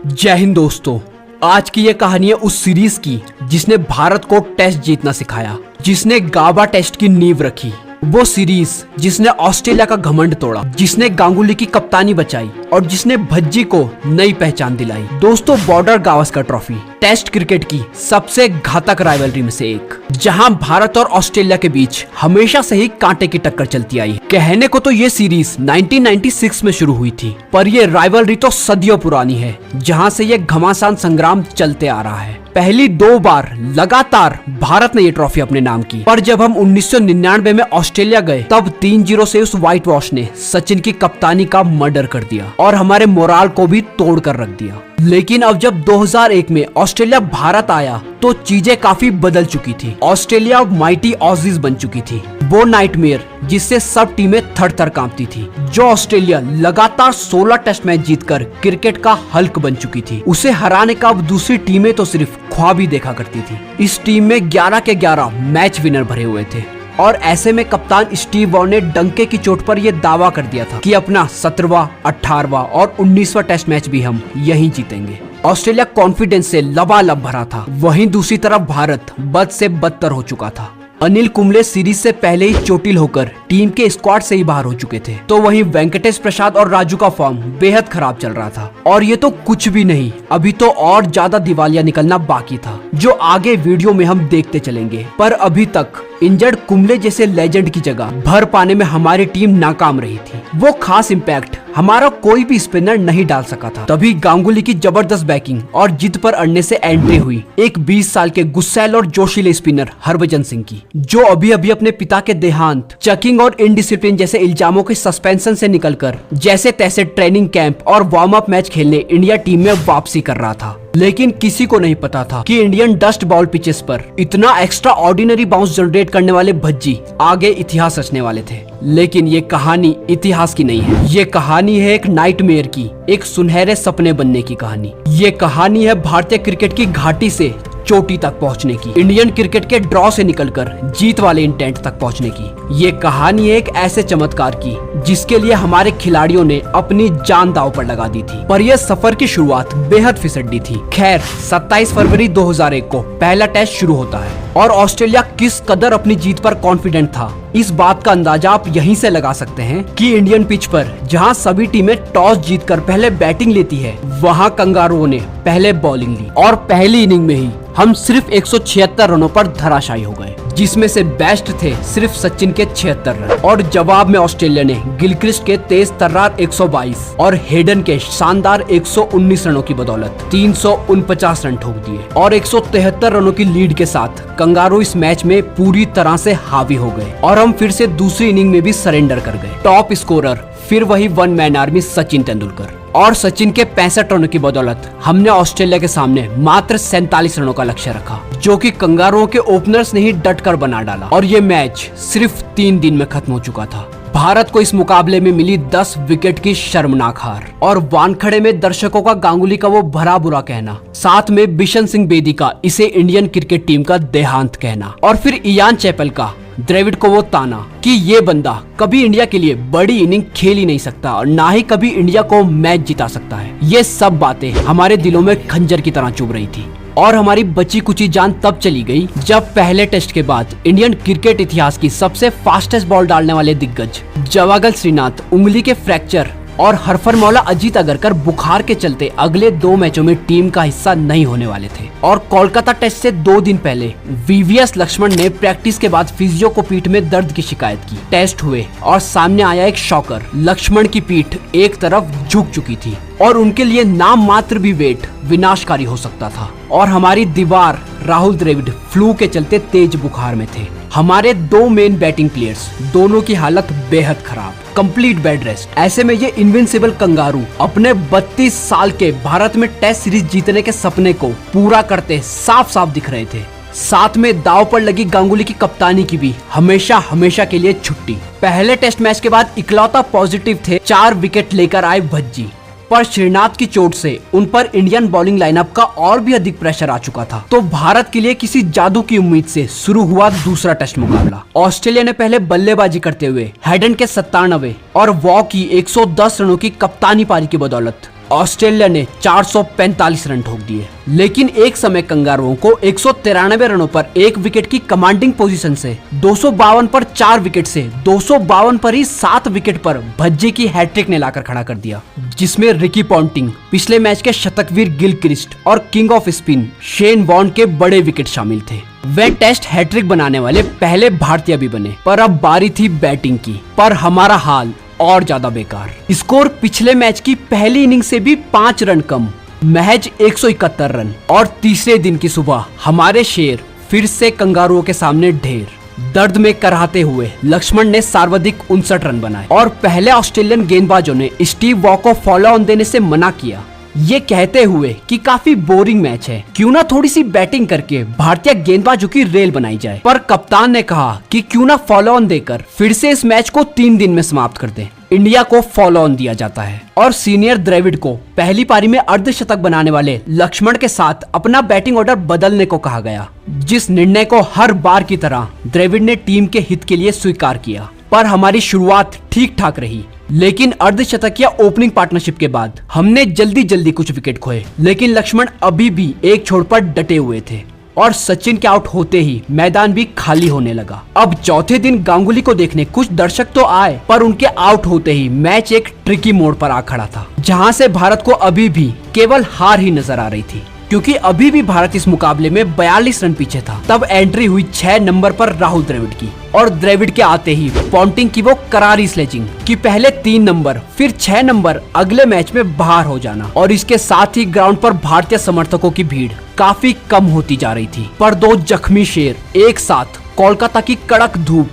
जय हिंद दोस्तों। आज की ये कहानी है उस सीरीज की जिसने भारत को टेस्ट जीतना सिखाया, जिसने गाबा टेस्ट की नींव रखी। वो सीरीज जिसने ऑस्ट्रेलिया का घमंड तोड़ा, जिसने गांगुली की कप्तानी बचाई और जिसने भज्जी को नई पहचान दिलाई। दोस्तों, Border Gavaskar trophy test cricket की सबसे घातक राइवलरी में से एक, जहां भारत और ऑस्ट्रेलिया के बीच हमेशा से ही कांटे की टक्कर चलती आई। कहने को तो ये सीरीज 1996 में शुरू हुई थी, पर ये राइवलरी तो सदियों पुरानी है, जहां से ये घमासान संग्राम चलते आ रहा है। पहली 2 बार लगातार भारत ने ये ट्रॉफी अपने नाम की, पर जब हम 1999 में ऑस्ट्रेलिया गए तब 3-0 से उस व्हाइट वॉश ने सचिन की कप्तानी का मर्डर कर दिया और हमारे मोराल को भी तोड़ कर रख दिया। लेकिन अब जब 2001 में ऑस्ट्रेलिया भारत आया तो चीजें काफी बदल चुकी थी। ऑस्ट्रेलिया अब माइटी ऑजीज बन चुकी थी, वो नाइटमेयर जिससे सब टीमें थर-थर कांपती थी। जो ऑस्ट्रेलिया लगातार 16 टेस्ट मैच जीतकर क्रिकेट का हल्क बन चुकी थी, उसे हराने का अब दूसरी टीमें तो सिर्फ ख्वाब ही देखा करती थी। इस टीम में 11 के 11 मैच विनर भरे हुए थे और ऐसे में कप्तान स्टीव वॉ ने डंके की चोट पर यह दावा कर दिया था कि अपना 17वां, 18वां और 19वां टेस्ट मैच भी हम यहीं जीतेंगे। ऑस्ट्रेलिया कॉन्फिडेंस से लबालब भरा था, वहीं दूसरी तरफ भारत बद से बदतर हो चुका था। अनिल कुंबले सीरीज से पहले ही चोटिल होकर टीम के स्क्वाड से ही बाहर हो चुके थे, तो वहीं वेंकटेश प्रसाद और राजू का फॉर्म बेहद खराब चल रहा था। और ये तो कुछ भी नहीं, अभी तो और ज्यादा दिवालिया निकलना बाकी था, जो आगे वीडियो में हम देखते चलेंगे। पर अभी तक इंजर्ड कुंबले जैसे लेजेंड की जगह भर पाने में हमारी टीम नाकाम रही थी। वो खास इम्पैक्ट हमारा कोई भी स्पिनर नहीं डाल सका था। तभी गांगुली की जबरदस्त बैटिंग और जिद पर अड़ने से एंट्री हुई एक 20 साल के गुस्सैल और जोशीले स्पिनर हरभजन सिंह की, जो अभी अभी अपने पिता के देहांत, चेकिंग और इनडिसिप्लिन जैसे इल्जामों के सस्पेंशन से निकलकर जैसे तैसे ट्रेनिंग कैंप और वार्म अप मैच खेलने इंडिया टीम में वापसी कर रहा था। लेकिन किसी को नहीं पता था कि इंडियन डस्ट बॉल पिचेस पर इतना एक्स्ट्रा ऑर्डिनरी बाउंस जनरेट करने वाले भज्जी आगे इतिहास रचने वाले थे। लेकिन ये कहानी इतिहास की नहीं है, ये कहानी है एक नाइटमेयर की, एक सुनहरे सपने बनने की कहानी। ये कहानी है भारतीय क्रिकेट की घाटी से चोटी तक पहुंचने की, इंडियन क्रिकेट के ड्रॉ से निकलकर जीत वाले इंटेंट तक पहुंचने की। ये कहानी है एक ऐसे चमत्कार की जिसके लिए हमारे खिलाड़ियों ने अपनी जान दांव पर लगा दी थी, पर यह सफर की शुरुआत बेहद फिसड्डी थी। खैर, 27 फरवरी 2001 को पहला टेस्ट शुरू होता है और ऑस्ट्रेलिया किस कदर अपनी जीत पर कॉन्फिडेंट था, इस बात का अंदाजा आप यहीं से लगा सकते हैं कि इंडियन पिच पर जहां सभी टीमें टॉस जीतकर पहले बैटिंग लेती है, वहां कंगारुओं ने पहले बॉलिंग ली और पहली इनिंग में ही हम सिर्फ 176 रनों पर धराशायी हो गए, जिसमें से बेस्ट थे सिर्फ सचिन के 76 रन और जवाब में ऑस्ट्रेलिया ने गिलक्रिस्ट के तेज तर्रार 122 और हेडन के शानदार 119 रनों की बदौलत 349 रन ठोक दिए और 173 रनों की लीड के साथ कंगारू इस मैच में पूरी तरह से हावी हो गए और हम फिर से दूसरी इनिंग में भी सरेंडर कर गए। टॉप स्कोरर फिर वही one man army Sachin Tendulkar, और सचिन के 65 रनों की बदौलत हमने ऑस्ट्रेलिया के सामने मात्र 47 रनों का लक्ष्य रखा, जो कि कंगारुओं के ओपनर्स ने ही डटकर बना डाला और ये मैच सिर्फ 3 दिन में खत्म हो चुका था। भारत को इस मुकाबले में मिली 10 विकेट की शर्मनाक हार और वानखड़े में दर्शकों का गांगुली का वो भरा बुरा कहना, साथ में बिशन सिंह बेदी का इसे इंडियन क्रिकेट टीम का देहांत कहना और फिर इयान चैपल का द्रविड़ को वो ताना कि ये बंदा कभी इंडिया के लिए बड़ी इनिंग खेल ही नहीं सकता और ना ही कभी इंडिया को मैच जिता सकता है। ये सब बातें हमारे दिलों में खंजर की तरह चुभ रही थी और हमारी बची कुची जान तब चली गई जब पहले टेस्ट के बाद इंडियन क्रिकेट इतिहास की सबसे फास्टेस्ट बॉल डालने वाले दिग्गज जवागल श्रीनाथ उंगली के फ्रैक्चर और हरफनमौला अजीत अगरकर बुखार के चलते अगले 2 मैचों में टीम का हिस्सा नहीं होने वाले थे। और कोलकाता टेस्ट से 2 दिन पहले वीवीएस लक्ष्मण ने प्रैक्टिस के बाद फिजियो को पीठ में दर्द की शिकायत की। टेस्ट हुए और सामने आया एक शॉकर, लक्ष्मण की पीठ एक तरफ झुक चुकी थी और उनके लिए नाम मात्र भी वेट विनाशकारी हो सकता था और हमारी दीवार राहुल द्रविड़ फ्लू के चलते तेज बुखार में थे। हमारे 2 मेन बैटिंग प्लेयर्स दोनों की हालत बेहद खराब, कंप्लीट बेड रेस्ट। ऐसे में ये इनविंसिबल कंगारू अपने 32 साल के भारत में टेस्ट सीरीज जीतने के सपने को पूरा करते साफ साफ दिख रहे थे। साथ में दाव पर लगी गांगुली की कप्तानी की भी हमेशा हमेशा के लिए छुट्टी। पहले टेस्ट मैच के बाद इकलौता पॉजिटिव थे 4 विकेट लेकर आए भज्जी, पर श्रीनाथ की चोट से उन पर इंडियन बॉलिंग लाइनअप का और भी अधिक प्रेशर आ चुका था। तो भारत के लिए किसी जादू की उम्मीद से शुरू हुआ दूसरा टेस्ट मुकाबला। ऑस्ट्रेलिया ने पहले बल्लेबाजी करते हुए हेडन के 97 और वॉ की 110 रनों की कप्तानी पारी की बदौलत ऑस्ट्रेलिया ने 445 रन ठोक दिए। लेकिन एक समय कंगारुओं को 193 रनों पर एक विकेट की कमांडिंग पोजीशन से 252 पर 4 विकेट से 252 पर ही 7 विकेट पर भज्जे की हैट्रिक ने लाकर खड़ा कर दिया, जिसमें रिकी पॉन्टिंग, पिछले मैच के शतकवीर गिलक्रिस्ट और king of spin Shane Warne के बड़े विकेट शामिल थे। वे टेस्ट हैट्रिक बनाने वाले पहले भारतीय भी बने। पर अब बारी थी बैटिंग की, पर हमारा हाल और ज्यादा बेकार। स्कोर पिछले मैच की पहली इनिंग से भी 5 रन कम, महज 171 रन। और तीसरे दिन की सुबह हमारे शेर फिर से कंगारुओं के सामने ढेर। दर्द में कराहते हुए लक्ष्मण ने सर्वाधिक 59 रन बनाए और पहले ऑस्ट्रेलियन गेंदबाजों ने स्टीव वॉ को फॉलो ऑन देने से मना किया, ये कहते हुए कि काफी बोरिंग मैच है, क्यों ना थोड़ी सी बैटिंग करके भारतीय गेंदबाजों की रेल बनाई जाए। पर कप्तान ने कहा कि क्यों ना फॉलो ऑन देकर फिर से इस मैच को 3 दिन में समाप्त कर दें। इंडिया को फॉलो ऑन दिया जाता है और सीनियर द्रविड़ को पहली पारी में अर्धशतक बनाने वाले लक्ष्मण के साथ अपना बैटिंग ऑर्डर बदलने को कहा गया, जिस निर्णय को हर बार की तरह द्रविड़ ने टीम के हित के लिए स्वीकार किया। पर हमारी शुरुआत ठीक ठाक रही, लेकिन अर्धशतकीय ओपनिंग पार्टनरशिप के बाद हमने जल्दी कुछ विकेट खोए। लेकिन लक्ष्मण अभी भी एक छोर पर डटे हुए थे और सचिन के आउट होते ही मैदान भी खाली होने लगा। अब चौथे दिन गांगुली को देखने कुछ दर्शक तो आए, पर उनके आउट होते ही मैच एक ट्रिकी मोड़ पर आ खड़ा था, जहां से भारत को अभी भी केवल हार ही नजर आ रही थी, क्योंकि अभी भी भारत इस मुकाबले में 42 रन पीछे था। तब एंट्री हुई 6 नंबर पर राहुल द्रविड़ की, और द्रविड़ के आते ही पॉन्टिंग की वो करारी स्लेजिंग कि पहले 3 नंबर फिर 6 नंबर अगले मैच में बाहर हो जाना। और इसके साथ ही ग्राउंड पर भारतीय समर्थकों की भीड़ काफी कम होती जा रही थी। पर 2 जख्मी शेर एक साथ कोलकाता की कड़क धूप,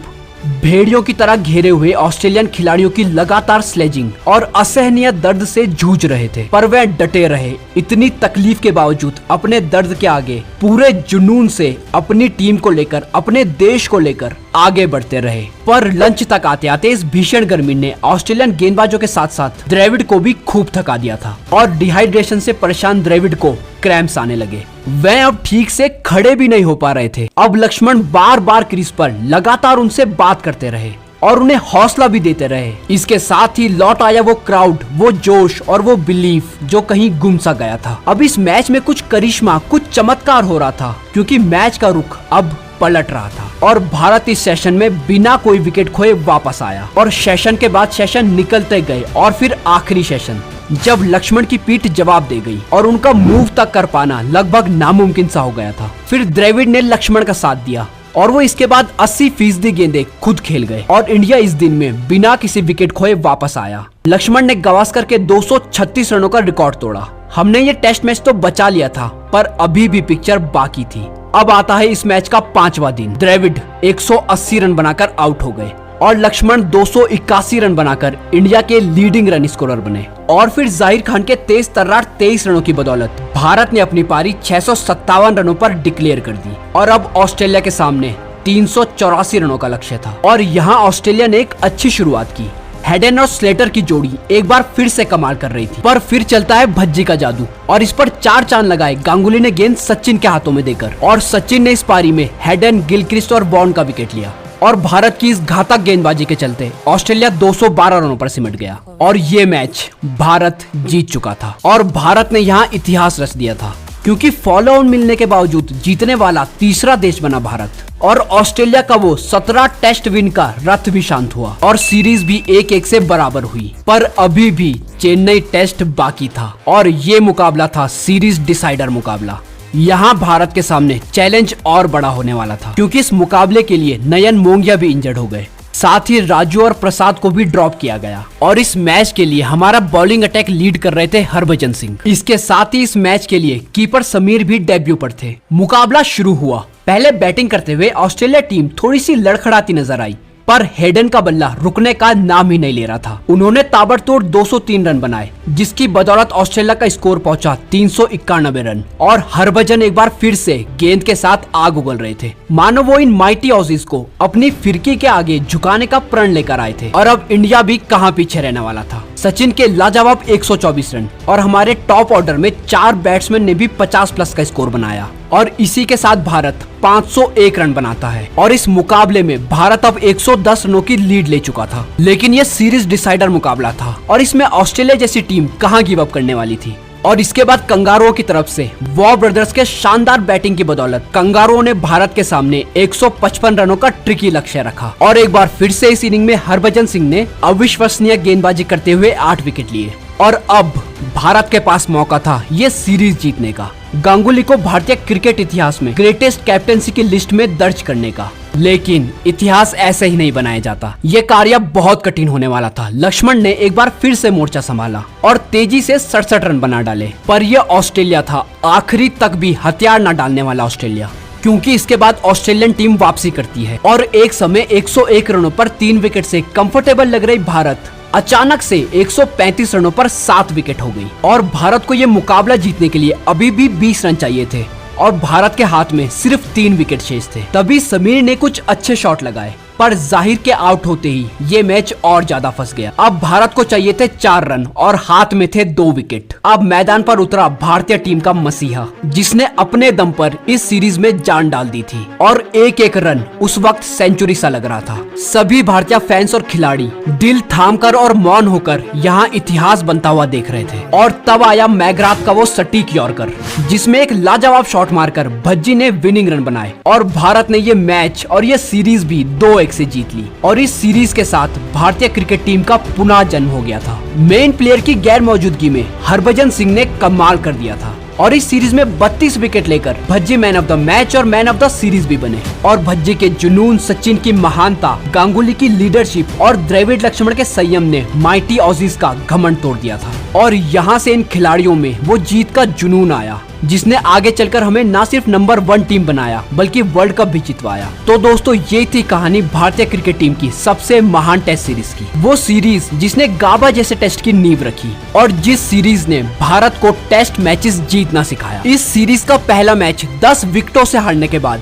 भेड़ियों की तरह घेरे हुए ऑस्ट्रेलियन खिलाड़ियों की लगातार स्लेजिंग और असहनीय दर्द से जूझ रहे थे। पर वे डटे रहे, इतनी तकलीफ के बावजूद अपने दर्द के आगे पूरे जुनून से अपनी टीम को लेकर, अपने देश को लेकर आगे बढ़ते रहे। पर लंच तक आते आते इस भीषण गर्मी ने ऑस्ट्रेलियन गेंदबाजों के साथ साथ द्रविड़ को भी खूब थका दिया था और डिहाइड्रेशन से परेशान द्रविड़ को क्रैम्प्स आने लगे। वे अब ठीक से खड़े भी नहीं हो पा रहे थे। अब लक्ष्मण बार बार क्रीज पर लगातार उनसे बात करते रहे और उन्हें हौसला भी देते रहे। इसके साथ ही लौट आया वो क्राउड, वो जोश और वो बिलीफ जो कहीं गुम सा गया था। अब इस मैच में कुछ करिश्मा, कुछ चमत्कार हो रहा था, क्योंकि मैच का रुख अब पलट रहा था और भारत इस सेशन में बिना कोई विकेट खोए वापस आया। और सेशन के बाद सेशन निकलते गए और फिर आखिरी सेशन जब लक्ष्मण की पीठ जवाब दे गई और उनका मूव तक कर पाना लगभग नामुमकिन सा हो गया था। फिर द्रविड़ ने लक्ष्मण का साथ दिया और वो इसके बाद 80% गेंदें खुद खेल गए और इंडिया इस दिन में बिना किसी विकेट खोए वापस आया। लक्ष्मण ने गावस्कर के 236 रनों का रिकॉर्ड तोड़ा। हमने ये टेस्ट मैच तो बचा लिया था, पर अभी भी पिक्चर बाकी थी। अब आता है इस मैच का 5वां दिन। द्रविड़ 180 रन बनाकर आउट हो गए और लक्ष्मण 281 रन बनाकर इंडिया के लीडिंग रन स्कोरर बने। और फिर जाहिर खान के तेज तर्रार 23 रनों की बदौलत भारत ने अपनी पारी 657 रनों पर डिक्लेयर कर दी और अब ऑस्ट्रेलिया के सामने 384 रनों का लक्ष्य था। और यहाँ ऑस्ट्रेलिया ने एक अच्छी शुरुआत की। हेडन और स्लेटर की जोड़ी एक बार फिर से कमाल कर रही थी, पर फिर चलता है भज्जी का जादू और इस पर 4 चांद लगाए गांगुली ने गेंद सचिन के हाथों में देकर, और सचिन ने इस पारी में हेडन, गिलक्रिस्ट और वॉर्न का विकेट लिया। और भारत की इस घातक गेंदबाजी के चलते ऑस्ट्रेलिया 212 रनों पर सिमट गया और ये मैच भारत जीत चुका था। और भारत ने यहाँ इतिहास रच दिया था, क्योंकि फॉलो ऑन मिलने के बावजूद जीतने वाला तीसरा देश बना भारत। और ऑस्ट्रेलिया का वो 17 टेस्ट विन का रथ भी शांत हुआ और सीरीज भी 1-1 से बराबर हुई। पर अभी भी चेन्नई टेस्ट बाकी था और ये मुकाबला था सीरीज डिसाइडर मुकाबला। यहाँ भारत के सामने चैलेंज और बड़ा होने वाला था, क्योंकि इस मुकाबले के लिए नयन मोंगिया भी इंजर्ड हो गए, साथ ही राजू और प्रसाद को भी ड्रॉप किया गया। और इस मैच के लिए हमारा बॉलिंग अटैक लीड कर रहे थे हरभजन सिंह। इसके साथ ही इस मैच के लिए कीपर समीर भी डेब्यू पर थे। मुकाबला शुरू हुआ। पहले बैटिंग करते हुए ऑस्ट्रेलिया टीम थोड़ी सी लड़खड़ाती नजर आई, पर हेडन का बल्ला रुकने का नाम ही नहीं ले रहा था। उन्होंने ताबड़तोड़ 203 रन बनाए, जिसकी बदौलत ऑस्ट्रेलिया का स्कोर पहुंचा 391 रन। और हरभजन एक बार फिर से गेंद के साथ आग उगल रहे थे, मानो वो इन माइटी ऑजीज को अपनी फिरकी के आगे झुकाने का प्रण लेकर आए थे। और अब इंडिया भी कहां पीछे रहने वाला था। सचिन के लाजवाब 124 रन और हमारे टॉप ऑर्डर में 4 बैट्समैन ने भी 50 प्लस का स्कोर बनाया और इसी के साथ भारत 501 रन बनाता है और इस मुकाबले में भारत अब 110 रनों की लीड ले चुका था। लेकिन ये सीरीज डिसाइडर मुकाबला था और इसमें ऑस्ट्रेलिया जैसी टीम कहां गिव अप करने वाली थी। और इसके बाद कंगारुओं की तरफ से वॉ ब्रदर्स के शानदार बैटिंग की बदौलत कंगारुओं ने भारत के सामने 155 रनों का ट्रिकी लक्ष्य रखा और एक बार फिर से इस इनिंग में हरभजन सिंह ने अविश्वसनीय गेंदबाजी करते हुए 8 विकेट लिए और अब भारत के पास मौका था ये सीरीज जीतने का, गांगुली को भारतीय क्रिकेट इतिहास में ग्रेटेस्ट कैप्टेंसी की लिस्ट में दर्ज करने का। लेकिन इतिहास ऐसे ही नहीं बनाया जाता, ये कार्य बहुत कठिन होने वाला था। लक्ष्मण ने एक बार फिर से मोर्चा संभाला और तेजी से 67 रन बना डाले, पर यह ऑस्ट्रेलिया था आखिरी तक भी हथियार न डालने वाला ऑस्ट्रेलिया, क्योंकि इसके बाद ऑस्ट्रेलियन टीम वापसी करती है और एक समय 101 रनों पर 3 विकेट से कंफर्टेबल लग रही भारत अचानक से 135 रनों पर 7 विकेट हो गई और भारत को यह मुकाबला जीतने के लिए अभी भी 20 रन चाहिए थे और भारत के हाथ में सिर्फ 3 विकेट शेष थे। तभी समीर ने कुछ अच्छे शॉट लगाए, पर जाहिर के आउट होते ही ये मैच और ज्यादा फंस गया। अब भारत को चाहिए थे 4 रन और हाथ में थे 2 विकेट। अब मैदान पर उतरा भारतीय टीम का मसीहा, जिसने अपने दम पर इस सीरीज में जान डाल दी थी और एक एक रन उस वक्त सेंचुरी सा लग रहा था। सभी भारतीय फैंस और खिलाड़ी दिल थामकर और मौन होकर यहाँ इतिहास बनता हुआ देख रहे थे। और तब आया मैकग्राथ का वो सटीक यॉर्कर, जिसमें एक लाजवाब शॉट मारकर भज्जी ने विनिंग रन बनाए और भारत ने ये मैच और ये सीरीज भी 2-1 से जीत ली और इस सीरीज के साथ भारतीय क्रिकेट टीम का पुनः जन्म हो गया था। मेन प्लेयर की गैर मौजूदगी में हरभजन सिंह ने कमाल कर दिया था और इस सीरीज में 32 विकेट लेकर Bhajji man of the match और मैन ऑफ द सीरीज भी बने। और भज्जी के जुनून, सचिन की महानता, गांगुली की लीडरशिप और द्रविड़ लक्ष्मण के संयम ने माइटी ऑजीज का घमंड तोड़ दिया था और यहाँ से इन खिलाड़ियों में वो जीत का जुनून आया, जिसने आगे चलकर हमें न सिर्फ नंबर 1 टीम बनाया बल्कि वर्ल्ड कप भी जितवाया। तो दोस्तों, ये थी कहानी भारतीय क्रिकेट टीम की सबसे महान टेस्ट सीरीज की, वो सीरीज जिसने गाबा जैसे टेस्ट की नींव रखी और जिस सीरीज ने भारत को टेस्ट मैचेस जीतना सिखाया। इस सीरीज का पहला मैच 10 विकेटों से हारने के बाद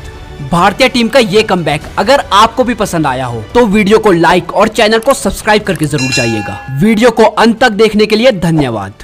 भारतीय टीम का ये कमबैक अगर आपको भी पसंद आया हो तो वीडियो को लाइक और चैनल को सब्सक्राइब करके जरूर जाइएगा। वीडियो को अंत तक देखने के लिए धन्यवाद।